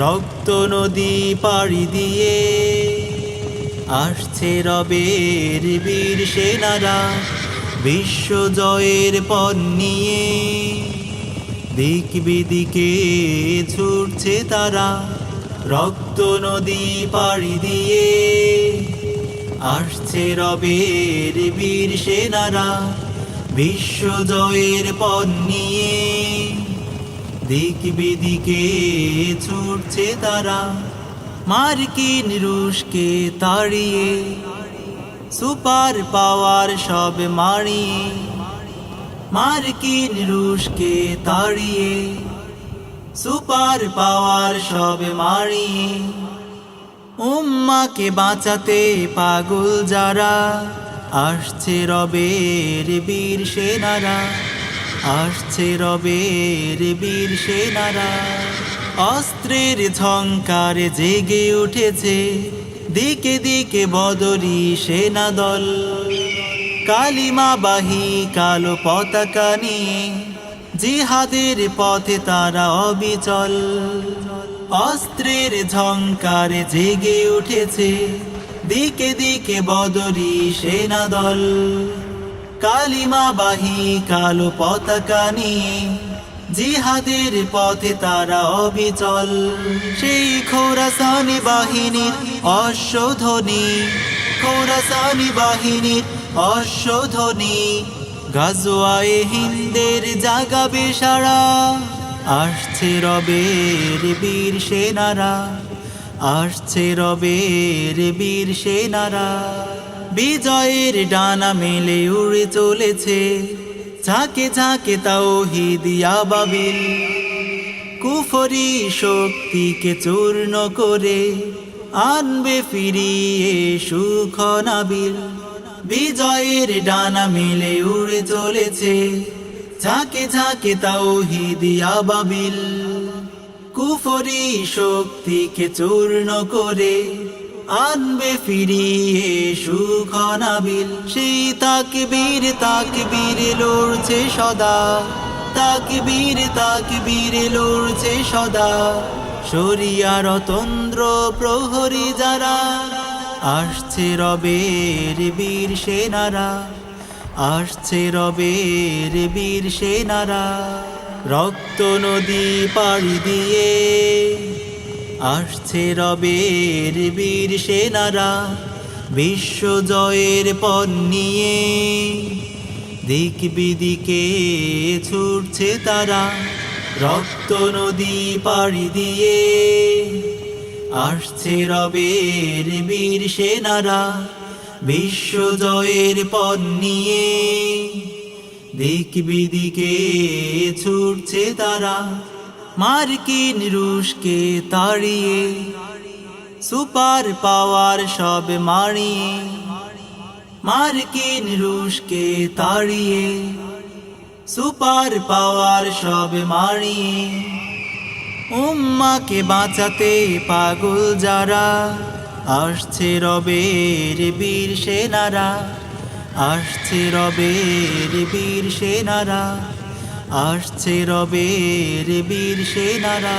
রক্ত নদী পাড়ি দিয়ে আসছে রবের বীর সেনারা, বিশ্ব জয়ের পণ নিয়ে দিক বিদিকে ছুটছে তারা। রক্ত নদী পাড়ি দিয়ে আসছে রবের বীর সেনারা, বিশ্ব জয়ের পণ নিয়ে দিক বিদিকে ছুটছে তারা। মার্কিন রুশকে তাড়িয়ে সুপার পাওয়ার সব মারিয়ে, মার্কিন রুশকে তাড়িয়ে সুপার পাওয়ার সব মারিয়ে উম্মাকে বাঁচাতে পাগল যারা, আসছে রবের বীর সেনারা, আসছে রবের বীর সেনারা। অস্ত্রের ঝংকারে জেগে উঠেছে দিকে দিকে বদরি সেনাদল, কালিমাবাহী কালো পতাকা নিয়ে জিহাদের পথে তারা অবিচল। অস্ত্রের ঝংকারে জেগে উঠেছে দিকে দিকে বদরি সেনাদল, কালিমাবাহী কালো পতাকা নিয়ে জিহাদের পথে তারা অবিচল। সেই খোরাসানি বাহিনীর অশ্বধ্বনি, খোরাসানি বাহিনীর অশ্বধ্বনি গাজওয়ায়ে হিন্দের জাগাবে সারা। আসছে রবের বীর সেনারা, আসছে রবের বীর সেনারা। বিজয়ের ডানা মেলে উড়ে চলেছে ঝাঁকে ঝাঁকে তাওহীদ আবাবিল, কুফরি শক্তিকে চূর্ণ করে আনবে ফিরিয়ে সুখ নাবিল। বিজয়ের ডানা মেলে উড়ে চলেছে ঝাঁকে ঝাঁকে তাওহীদ আবাবিল, কুফরি শক্তিকে চূর্ণ করে আনবে ফিরিয়ে সুখ নাবিল। সেই তাকবীর তাকবীর লড়ছে সদা, তাকবীর তাকবীর লড়ছে সদা শরিয়ার তন্ত্র প্রহরী যারা। আসছে রবের বীর সেনারা, আসছে রবের বীর সেনারা। রক্ত নদী পাড়ি দিয়ে আসছে রবের বীর সেনারা, বিশ্ব জয়ের পণ নিয়ে দিক বিদিকে ছুটছে তারা। রক্ত নদী পাড়ি দিয়ে আসছে রবের বীর সেনারা, বিশ্ব জয়ের পণ নিয়ে দিক বিদিকে ছুটছে তারা। মার্কিন রুশকে তাড়িয়ে সুপার পাওয়ার সব মারিয়ে, মার্কিন রুশকে তাড়িয়ে সুপার পাওয়ার সব মারিয়ে উম্মাকে বাঁচাতে পাগল যারা, আসছে রবের বীর সেনারা, আসছে রবের বীর সেনারা, আসছে রবের বীর সেনারা।